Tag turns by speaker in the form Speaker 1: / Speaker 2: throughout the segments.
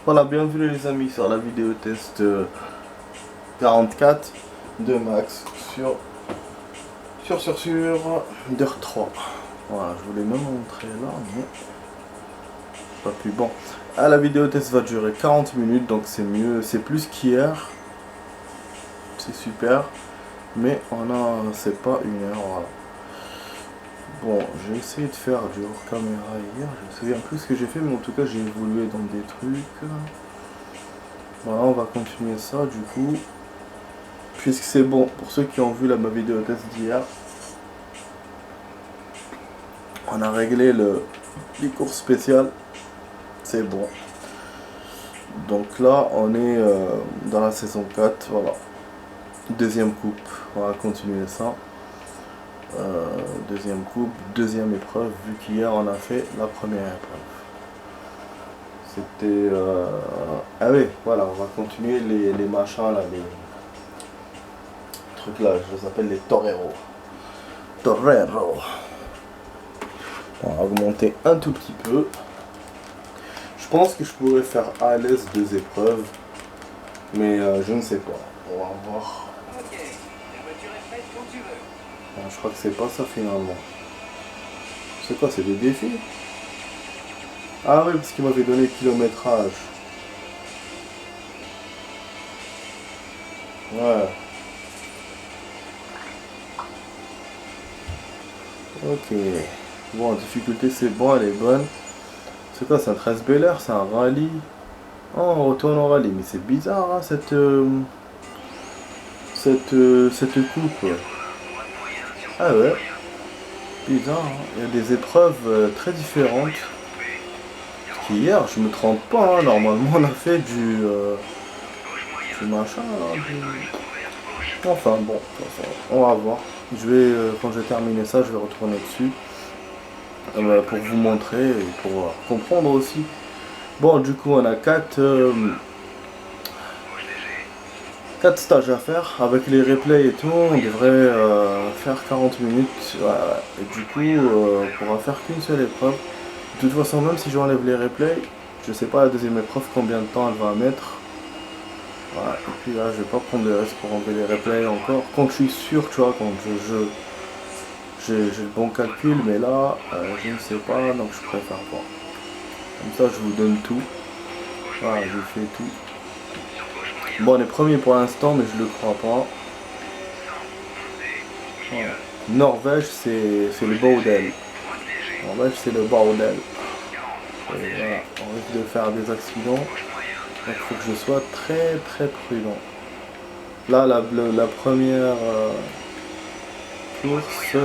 Speaker 1: Voilà, bienvenue les amis sur la vidéo test 44 de Max sur DER 3. Voilà, je voulais même montrer là, mais pas plus bon. Ah, la vidéo test va durer 40 minutes, donc c'est mieux, c'est plus qu'hier. C'est super, mais c'est pas une heure, voilà. Bon, j'ai essayé de faire du hors caméra hier, je me souviens plus ce que j'ai fait, mais en tout cas j'ai évolué dans des trucs. Voilà, on va continuer ça du coup. Puisque c'est bon, pour ceux qui ont vu ma vidéo test d'hier, on a réglé les courses spéciales, c'est bon. Donc là, on est dans la saison 4, voilà. Deuxième coupe, on va continuer ça. Deuxième coupe, deuxième épreuve, vu qu'hier on a fait la première épreuve. C'était... Ah oui, voilà, on va continuer les machins là, les trucs là, je les appelle les toreros. Torero. On va augmenter un tout petit peu. Je pense que je pourrais faire à l'aise 2 épreuves, mais je ne sais pas. On va voir.
Speaker 2: Ok, la voiture est prête quand tu veux.
Speaker 1: Bon, je crois que c'est pas ça finalement. C'est quoi, c'est des défis? Ah oui, parce qu'il m'avait donné le kilométrage. Ouais. Ok. Bon, en difficulté c'est bon, elle est bonne. C'est quoi, c'est un 13 Bel Air, c'est un rallye. Oh, on retourne en rallye, mais c'est bizarre hein, cette coupe. Ah ouais, bizarre, hein. Il y a des épreuves très différentes. Hier, je me trompe pas, hein, normalement on a fait du machin là, Enfin bon, on va voir. Je vais, quand j'ai terminé ça, je vais retourner dessus pour vous montrer et pour comprendre aussi. Bon, du coup, on a 4 stages à faire avec les replays et tout. On devrait faire 40 minutes. Voilà. Et du coup, on pourra faire qu'une seule épreuve. De toute façon, même si j'enlève les replays, je sais pas la deuxième épreuve combien de temps elle va mettre. Voilà. Et puis là, je vais pas prendre le reste pour enlever les replays encore. Quand je suis sûr, tu vois, quand j'ai le bon calcul, mais là, je ne sais pas, donc je préfère pas. Comme ça, je vous donne tout. Voilà, je fais tout. Bon, on est premier pour l'instant, mais je le crois pas. Voilà. Norvège, c'est le bordel. Norvège, c'est le bordel. Et voilà, on risque de faire des accidents. Donc il faut que je sois très très prudent. Là, la première course,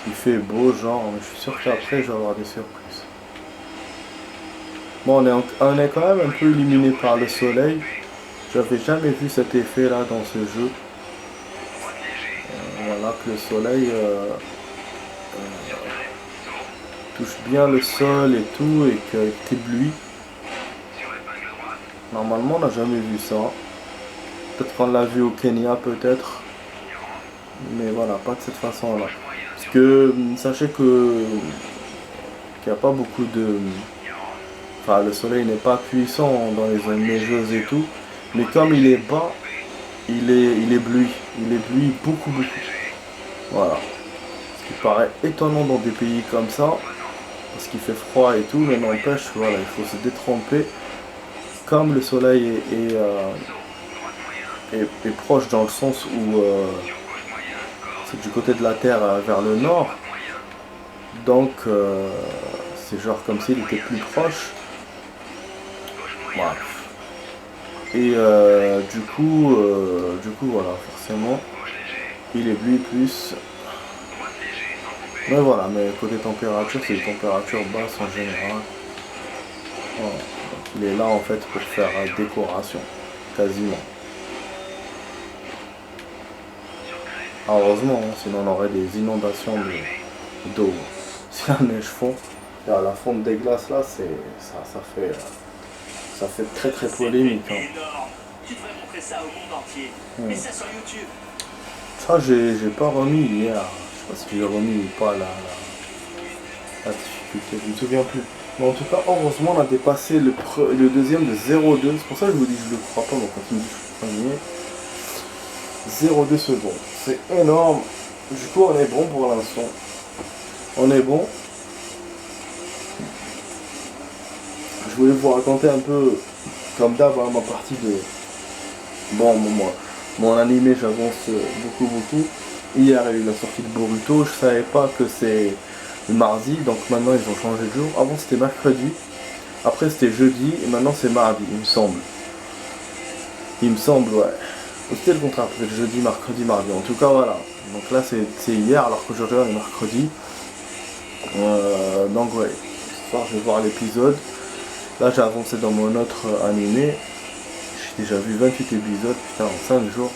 Speaker 1: il fait beau genre, mais je suis sûr qu'après, je vais avoir des surprises. Bon, on est quand même un peu illuminé par le soleil. J'avais jamais vu cet effet là dans ce jeu. Voilà, que le soleil touche bien le sol et tout, et qu'il t'éblouit. Normalement, on n'a jamais vu ça. Peut-être qu'on l'a vu au Kenya, peut-être. Mais voilà, pas de cette façon-là. Parce que, sachez qu'il n'y a pas beaucoup de... Enfin, le soleil n'est pas puissant dans les zones neigeuses et tout. Mais comme il est bas, il éblouit. Il éblouit beaucoup, beaucoup. Voilà. Ce qui paraît étonnant dans des pays comme ça. Parce qu'il fait froid et tout, mais n'empêche, voilà, il faut se détremper. Comme le soleil est proche dans le sens où c'est du côté de la Terre vers le nord, donc c'est genre comme s'il était plus proche. Voilà. Et du coup voilà, forcément, il éblouit plus. Mais voilà, mais côté température, c'est les températures basses en général. Voilà. Donc, il est là en fait pour faire décoration, quasiment. Heureusement, hein, sinon on aurait des inondations d'eau. Si la neige fond, la fonte des glaces là, ça fait très très polémique. Hein.
Speaker 2: Tu devrais montrer ça au monde entier. Mets ça sur YouTube.
Speaker 1: Ça, j'ai pas remis hier. Je sais pas si j'ai remis ou pas la difficulté. Je me souviens plus. Mais en tout cas, heureusement, on a dépassé le deuxième de 0,2. C'est pour ça que je vous dis que je le crois pas, donc quand il me dit que je suis premier. 0,2 secondes. C'est énorme. Du coup, on est bon pour l'instant. On est bon. Je voulais vous raconter un peu, comme d'hab, hein, ma partie de... Bon, mon animé, j'avance beaucoup. Hier, il y a eu la sortie de Boruto. Je savais pas que c'est le mardi, donc maintenant ils ont changé de jour. Avant, c'était mercredi. Après, c'était jeudi. Et maintenant, c'est mardi, il me semble. Il me semble, ouais. Ou c'était le contraire, peut-être jeudi, mercredi, mardi. En tout cas, voilà. Donc là, c'est hier, alors qu'aujourd'hui, on est mercredi. Donc, ouais. Ce soir, je vais voir l'épisode. Là, j'ai avancé dans mon autre animé. J'ai déjà vu 28 épisodes, putain, en 5 jours.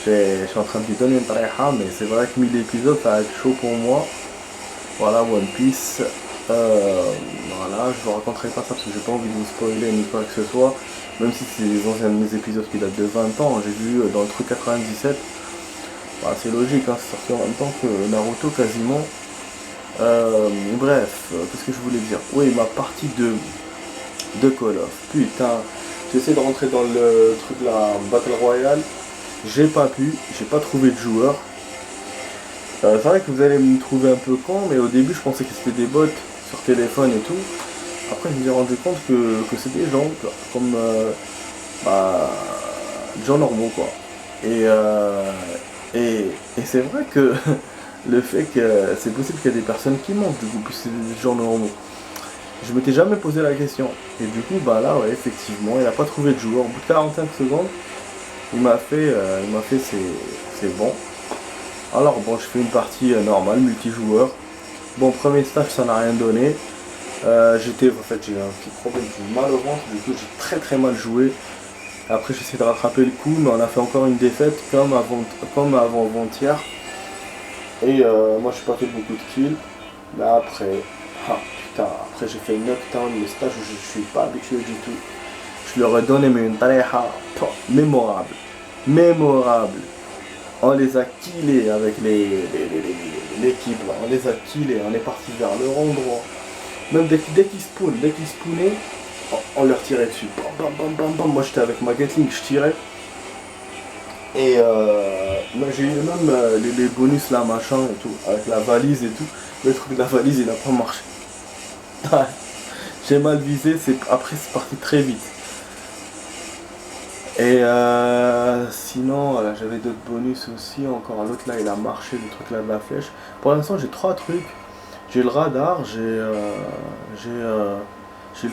Speaker 1: Je suis en train de lui donner une tareha, mais c'est vrai que 1000 épisodes, ça va être chaud pour moi. Voilà, One Piece. Voilà, je vous raconterai pas ça parce que j'ai pas envie de vous spoiler ni quoi que ce soit. Même si c'est les anciens épisodes qui datent de 20 ans, j'ai vu dans le truc 97. Bah, c'est logique, hein, c'est sorti en même temps que Naruto quasiment. Bref, qu'est-ce que je voulais dire? Oui, ma partie de Call of. Putain, j'essaie de rentrer dans le truc là, Battle Royale. J'ai pas pu, j'ai pas trouvé de joueur. C'est vrai que vous allez me trouver un peu con, mais au début je pensais que c'était des bots sur téléphone et tout. Après je me suis rendu compte que c'était des gens comme des gens normaux quoi. Et c'est vrai que le fait que c'est possible qu'il y ait des personnes qui mentent du coup, puisque c'est des gens normaux. Je m'étais jamais posé la question. Et du coup bah là ouais effectivement il a pas trouvé de joueur. Au bout de 45 secondes, il m'a fait c'est bon. Alors bon, je fais une partie normale, multijoueur. Bon, premier stage, ça n'a rien donné. En fait, j'ai eu un petit problème, j'ai eu mal au ventre, du coup j'ai très mal joué. Après, j'essaie de rattraper le coup, mais on a fait encore une défaite comme avant-hier. Et moi, je n'ai pas fait beaucoup de kills. Mais après, après j'ai fait knockdown, le stage où je ne suis pas habitué du tout. Je leur ai donné mais une tareha mémorable. On les a killés avec l'équipe, on les a killés, on est parti vers leur endroit. Même dès qu'ils spawnaient, on leur tirait dessus. Bam. Moi j'étais avec ma Gatling, je tirais. Et moi, j'ai eu même les bonus là, machin et tout, avec la valise et tout. Le truc de la valise il a pas marché. J'ai mal visé, après c'est parti très vite. Et sinon, j'avais d'autres bonus aussi. Encore l'autre là, il a marché, le truc là de la flèche. Pour l'instant, j'ai 3 trucs. J'ai le radar, j'ai le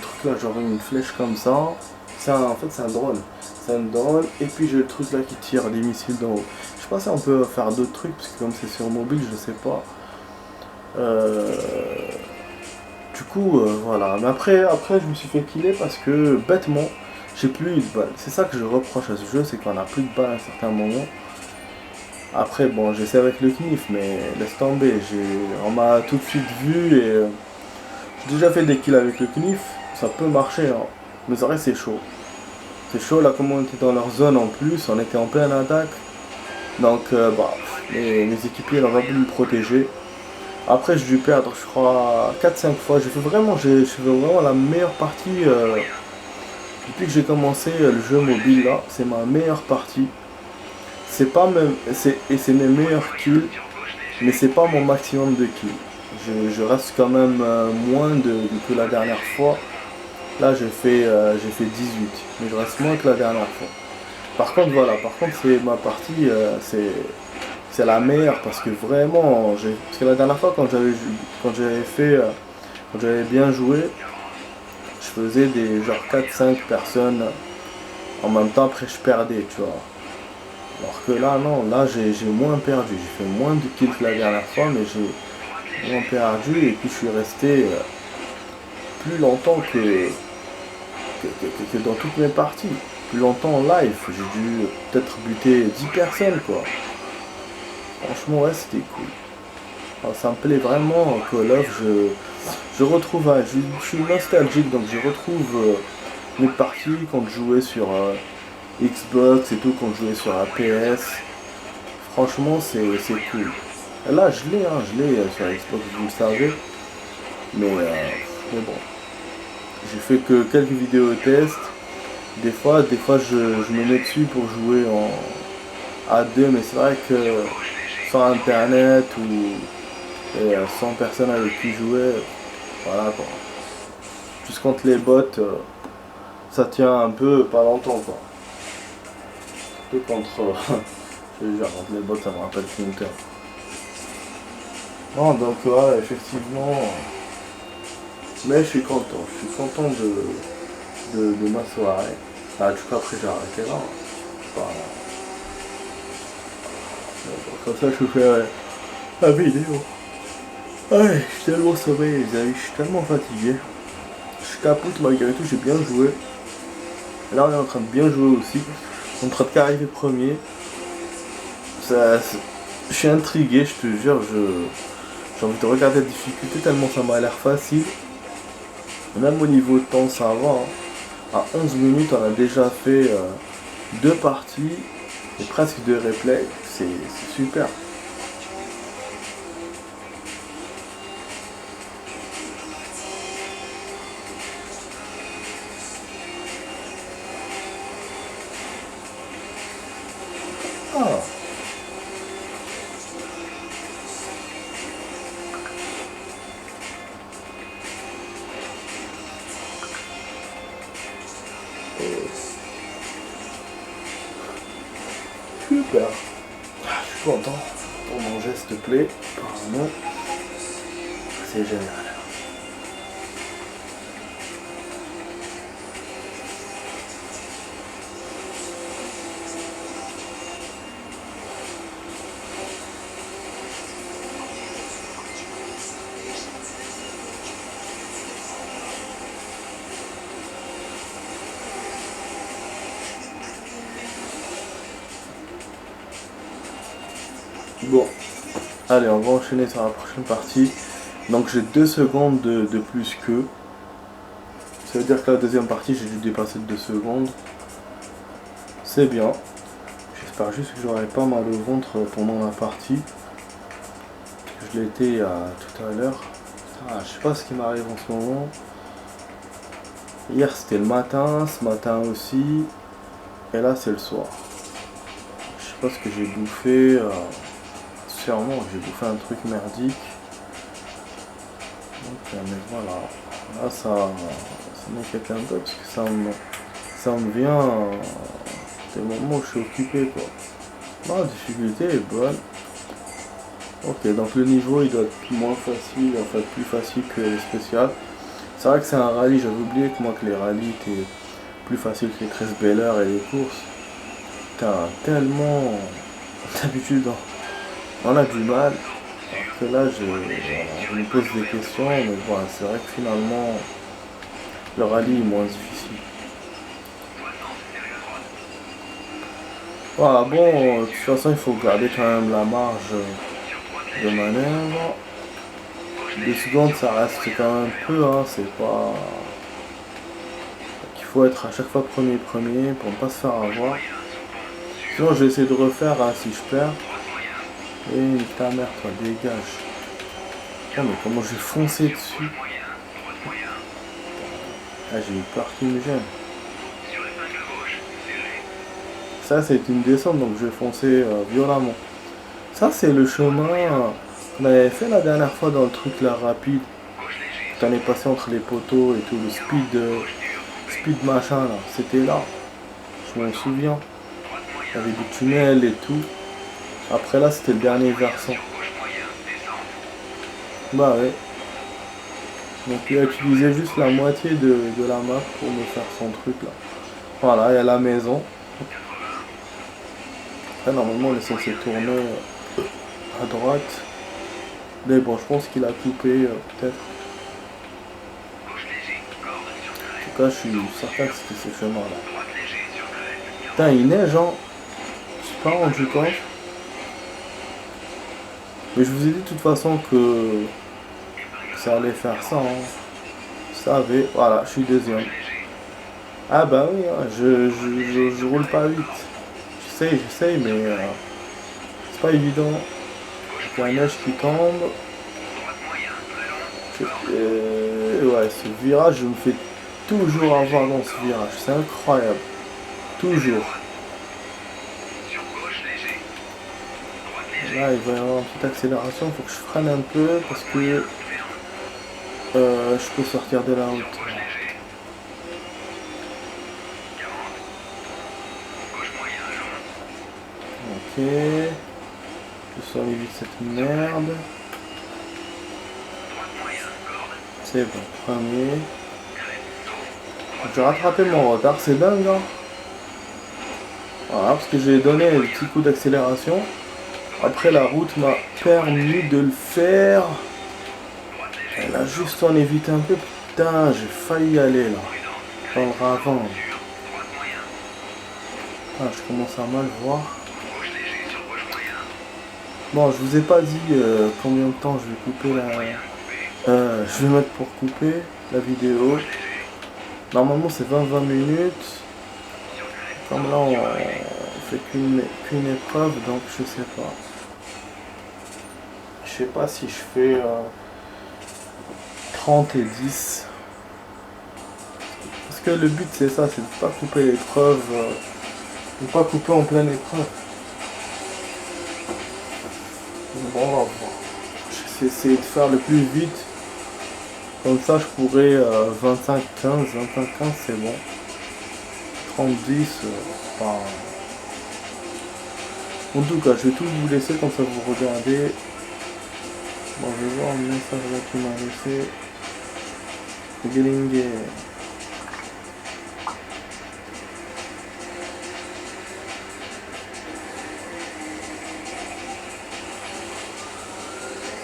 Speaker 1: truc là, genre une flèche comme ça. En fait, c'est un drone. C'est un drone. Et puis j'ai le truc là qui tire des missiles d'en haut. Je sais pas si on peut faire d'autres trucs, parce que comme c'est sur mobile, je sais pas. Du coup, voilà. Mais après, je me suis fait killer parce que bêtement, j'ai plus eu de balles. C'est ça que je reproche à ce jeu, c'est qu'on a plus de balles à un certain moment. Après, bon, j'essaie avec le knif, mais laisse tomber. On m'a tout de suite vu et j'ai déjà fait des kills avec le knif. Ça peut marcher, hein. Mais c'est vrai, c'est chaud. C'est chaud, là, comme on était dans leur zone en plus, on était en pleine attaque. Donc, mes équipiers n'ont pas pu me protéger. Après, j'ai dû perdre, je crois, 4-5 fois. J'ai fait vraiment la meilleure partie. Depuis que j'ai commencé le jeu mobile là, c'est ma meilleure partie. C'est pas même. C'est mes meilleurs kills, mais c'est pas mon maximum de kills. Je reste quand même moins que la dernière fois. Là j'ai fait 18, mais je reste moins que la dernière fois. Par contre voilà, c'est ma partie, c'est la meilleure parce que vraiment, parce que la dernière fois quand j'avais bien joué, je faisais des genre 4-5 personnes en même temps, après je perdais, tu vois. Alors que là, non, là j'ai moins perdu. J'ai fait moins de kills que la dernière fois, mais j'ai moins perdu et puis je suis resté plus longtemps que dans toutes mes parties. Plus longtemps en live. J'ai dû peut-être buter 10 personnes, quoi. Franchement, ouais, c'était cool. Alors, ça me plaît vraiment, Call of. Je retrouve, je suis nostalgique, donc je retrouve mes parties quand je jouais sur Xbox et tout, quand je jouais sur la PS. Franchement, c'est cool. Et là, je l'ai sur Xbox, vous le savez. Mais Mais bon, j'ai fait que quelques vidéos tests. Des fois je me mets dessus pour jouer à deux, mais c'est vrai que sans internet ou sans personne avec qui jouer, voilà quoi. Juste contre les bots, ça tient un peu, pas longtemps quoi. Que contre, je veux dire, contre les bots, ça me rappelle Counter. Non, donc ouais, effectivement, mais je suis content de ma soirée. Ah, du coup après j'ai arrêté là. Voilà. Comme ça je vous fais la vidéo. Ouais, je suis tellement sommeil les amis, je suis tellement fatigué. Je capote malgré tout, j'ai bien joué. Et là on est en train de bien jouer aussi. On est en train de qu'arriver premier. Je suis intrigué, je te jure, j'ai envie de regarder la difficulté tellement ça m'a l'air facile. Même au niveau de temps ça va. Hein. À 11 minutes on a déjà fait deux parties et presque deux replays. C'est super. Ah. Super. Je suis content pour mon geste play. Apparemment, c'est génial. Bon, allez, on va enchaîner sur la prochaine partie. Donc j'ai 2 secondes de plus qu'eux. Ça veut dire que la deuxième partie, j'ai dû dépasser de 2 secondes. C'est bien. J'espère juste que j'aurai pas mal au ventre pendant la partie. Je l'ai été tout à l'heure. Je sais pas ce qui m'arrive en ce moment. Hier c'était le matin, ce matin aussi. Et là c'est le soir. Je sais pas ce que j'ai bouffé. Sûrement j'ai bouffé un truc merdique. Donc, mais voilà. Là ça m'inquiète un peu parce que ça me vient des moments où je suis occupé quoi. La difficulté est bonne. Ok, donc le niveau il doit être moins facile, en fait plus facile que les spéciales. C'est vrai que c'est un rallye, j'avais oublié que moi que les rallyes étaient plus faciles que les 13 bellers et les courses. Putain, tellement d'habitude on a du mal. Alors que là je me pose des questions, mais voilà, c'est vrai que finalement le rallye est moins difficile. Voilà, bon, de toute façon il faut garder quand même la marge de manœuvre. 2 secondes ça reste quand même peu, hein, c'est pas... Il faut être à chaque fois premier pour ne pas se faire avoir. Sinon je vais essayer de refaire hein, si je perds. Et ta mère toi, dégage. Oh mais comment j'ai foncé dessus. Ah j'ai eu peur qu'il me gêne. Ça c'est une descente donc je vais foncer violemment. Ça c'est le chemin qu'on avait fait la dernière fois dans le truc là rapide. T'en es passé entre les poteaux et tout, le speed machin là, c'était là. Je m'en souviens. Il y avait des tunnels et tout. Après là c'était le dernier versant. Bah ouais. Donc il a utilisé juste la moitié de la map pour me faire son truc là. Voilà, il y a la maison. Là normalement on est censé tourner à droite. Mais bon je pense qu'il a coupé peut-être. En tout cas je suis certain que c'était ce chemin là. Putain il neige hein. Je suis pas rendu compte. Mais je vous ai dit de toute façon que ça allait faire ça. Hein. Vous savez, voilà, je suis deuxième. Ah bah oui, hein, je roule pas vite. J'essaye, mais c'est pas évident. Il y a la neige qui tombe. ouais, ce virage, je me fais toujours avoir dans ce virage. C'est incroyable. Toujours. Là, il va y avoir une petite accélération. Il faut que je freine un peu parce que je peux sortir de la route. Ok. Je sors vite cette merde. C'est bon, premier. J'ai rattrapé mon retard, c'est dingue, hein. Voilà, parce que j'ai donné un petit coup d'accélération. Après, la route m'a permis de le faire. Elle a juste en évité un peu. Putain, j'ai failli y aller là. Dans le ravin. Ah, je commence à mal voir. Bon, je vous ai pas dit combien de temps je vais couper la... je vais mettre pour couper la vidéo. Normalement c'est 20 minutes. Comme là on fait qu'une épreuve, donc je sais pas. Je sais pas si je fais 30 et 10. Parce que le but c'est ça, c'est de pas couper l'épreuve. De pas couper en pleine épreuve. Bon, on va voir. Je vais essayer de faire le plus vite. Comme ça, je pourrais 25-15. 25-15, c'est bon. 30-10, pas... En tout cas, je vais tout vous laisser comme ça vous regardez. Bon, je vais voir le message là qui m'a laissé. Glinguer.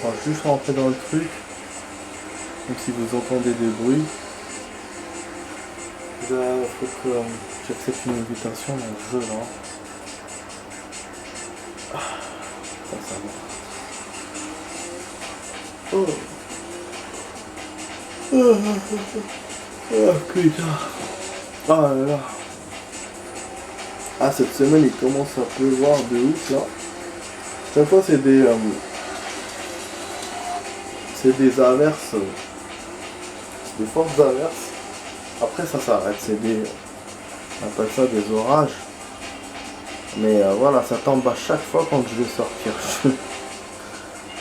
Speaker 1: On va juste rentrer dans le truc. Même si vous entendez des bruits. Là, il faut que j'accepte une invitation dans le jeu là. Ça va. Oh. Oh putain. Ah là là. Ah, cette semaine il commence à pleuvoir de ouf là. Chaque fois c'est des averses. Des fortes averses. Après ça s'arrête, c'est des... On appelle ça des orages. Mais voilà, ça tombe à chaque fois quand je vais sortir. Je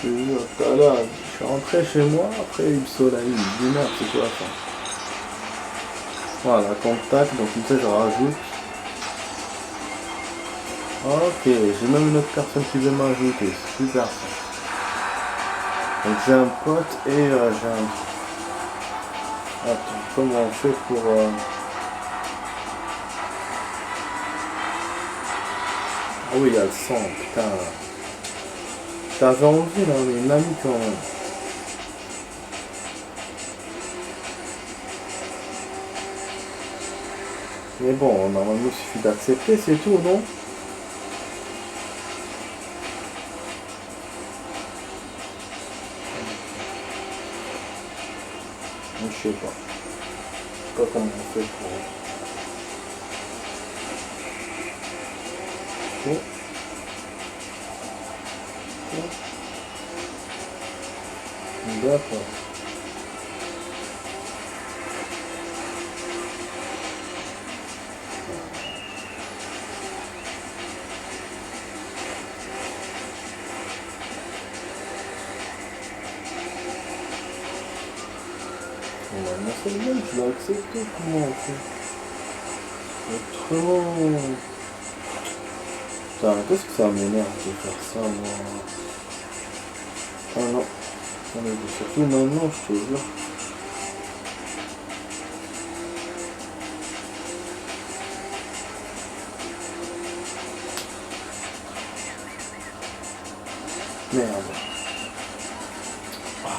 Speaker 1: te jure, tout à l'heure, je suis rentré chez moi, après il y a eu le soleil, il me dit merde, c'est quoi ça? Voilà, contact, donc comme ça je rajoute. Ok, j'ai même une autre personne qui veut m'ajouter, c'est super ça. Donc j'ai un pote et j'ai un... Attends, comment on fait pour... Ah oui, il y a le sang, putain. J'avais envie là, mais il l'a mis quand même. Mais bon, normalement il suffit d'accepter, c'est tout, non? Je sais pas. Je sais pas comment on fait pour... Ok. D'accord. Normalement c'est le même, je l'ai accepté, comment on fait? Autrement... Putain, qu'est-ce que ça m'énerve de faire ça, moi? Ah non. Surtout maintenant, je te jure. Merde. Ah.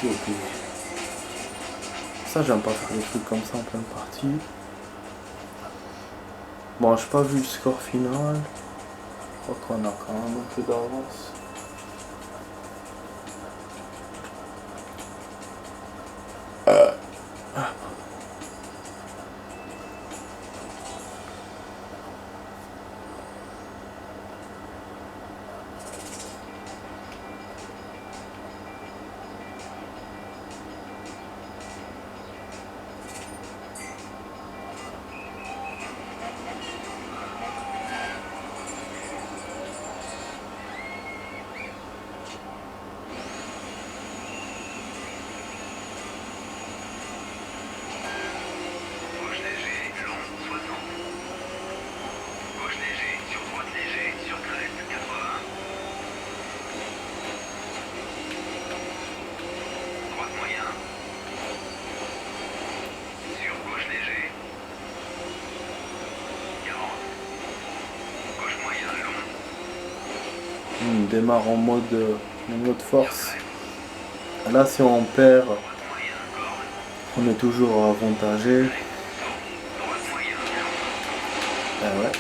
Speaker 1: C'est ok. Ça, j'aime pas faire des trucs comme ça en pleine partie. Bon, j'ai pas vu le score final. Je crois qu'on a quand même un peu d'avance. démarre en mode force. Là, si on perd, on est toujours avantagé. Ah ouais.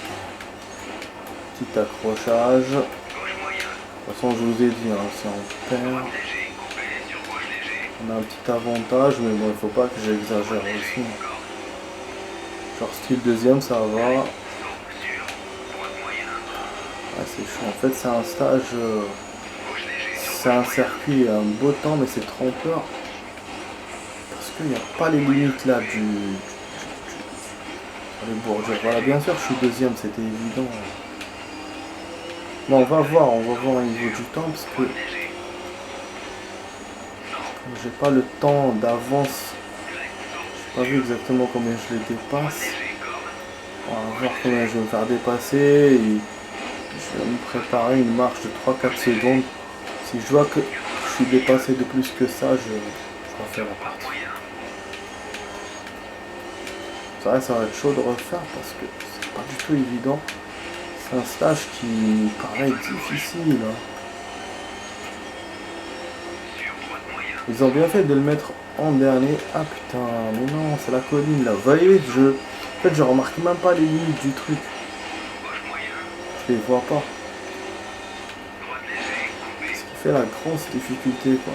Speaker 1: Petit accrochage. De toute façon, je vous ai dit, hein, si on perd, on a un petit avantage, mais bon, il faut pas que j'exagère aussi. Genre style deuxième, ça va. Ah, c'est chaud. En fait, c'est un stage, c'est un circuit, un beau temps, mais c'est trompeur. Parce qu'il n'y a pas les limites là les bourgers. Voilà, bien sûr, je suis deuxième, c'était évident. Bon, on va voir au niveau du temps, parce que j'ai pas le temps d'avance. J'ai pas vu exactement combien je les dépasse. On va voir combien je vais me faire dépasser. Et je vais me préparer une marche de 3-4 secondes. Si je vois que je suis dépassé de plus que ça, je refais la partie. Ça va être chaud de refaire parce que c'est pas du tout évident. C'est un stage qui me paraît difficile. Hein. Ils ont bien fait de le mettre en dernier. Ah putain, mais non, c'est la colline là. Vous voyez, en fait, je remarque même pas les limites du truc. Je les vois pas. Ce qui fait la grosse difficulté, quoi.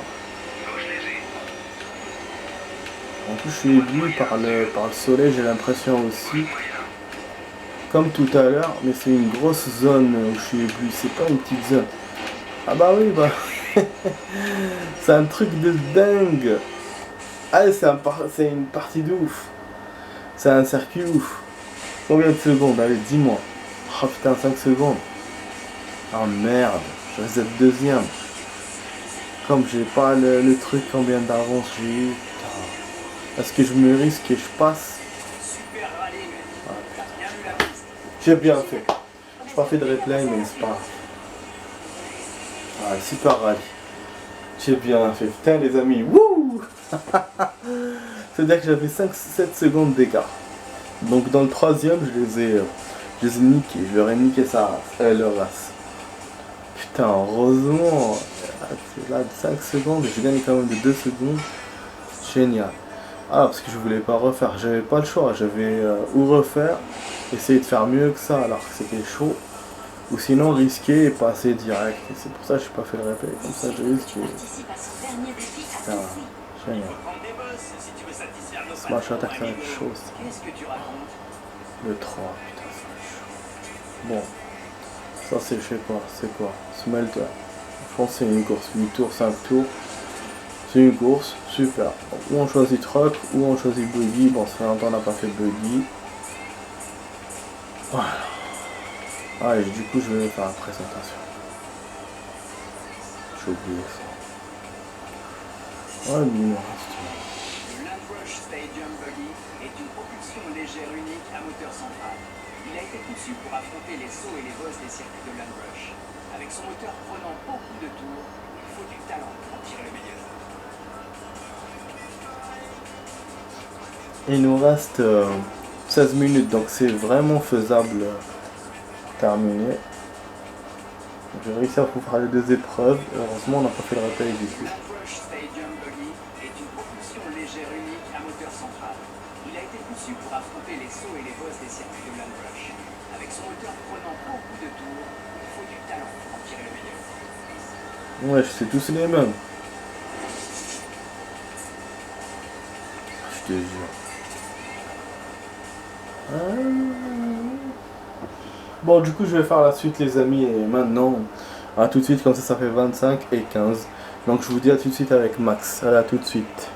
Speaker 1: En plus, je suis ébloui par le soleil, j'ai l'impression aussi. Comme tout à l'heure, mais c'est une grosse zone où je suis ébloui. C'est pas une petite zone. Ah bah oui, bah. C'est un truc de dingue. Ah, c'est une partie de ouf. C'est un circuit ouf. Combien de secondes? Allez, dis-moi. Oh putain, 5 secondes. Ah merde, je vais être deuxième. Comme j'ai pas le truc combien d'avance j'ai eu. Est-ce que je me risque et je passe? Ah, j'ai bien fait. J'ai pas fait de replay, mais c'est pas. Ah, super rallye. J'ai bien fait. Putain, les amis. Wouh. C'est-à-dire que j'avais 5-7 secondes d'écart. Donc dans le troisième, je les ai niqués. Je leur ai niqué leur race. Putain, heureusement. Là, de 5 secondes, j'ai gagné quand même de 2 secondes. Génial. Ah, parce que je voulais pas refaire. J'avais pas le choix. J'avais ou refaire, essayer de faire mieux que ça alors que c'était chaud. Ou sinon risquer et passer direct. Et c'est pour ça que je n'ai pas fait le replay. Comme ça, je risque. Putain, génial. Smash attack, ça va être chaud. Le 3, putain, ça va être chaud. Bon. Ça, c'est, je sais pas, c'est quoi? Smelter. Je pense que c'est une course. 8 tours, 5 tours. C'est une course, super. Ou on choisit truck, ou on choisit buggy. Bon, ça fait longtemps qu'on n'a pas fait buggy. Voilà. Allez, du coup, je vais faire la présentation. J'ai oublié ça. Ouais, mais il me reste.
Speaker 2: Le Landrush Stadium Buggy est une propulsion légère unique à moteur central. Il a été conçu pour affronter les sauts et les bosses des circuits de Landrush. Avec son moteur prenant beaucoup de tours, il faut du talent pour en tirer le meilleur.
Speaker 1: Il nous reste 16 minutes, donc c'est vraiment faisable. Terminé. J'ai réussi à vous faire les 2 épreuves. Heureusement, on n'a pas fait le replay du coup.
Speaker 2: Le Landrush Stadium Buggy est une propulsion légère unique à moteur central. Il a été conçu pour affronter les sauts et les bosses des circuits de Landrush. Avec son moteur prenant beaucoup de tours, il faut du talent pour en tirer le meilleur.
Speaker 1: Ouais, c'est tous les mêmes. Je te jure. Bon, du coup, je vais faire la suite, les amis, et maintenant, à tout de suite, comme ça fait 25 et 15. Donc, je vous dis à tout de suite avec Max. Allez, à tout de suite.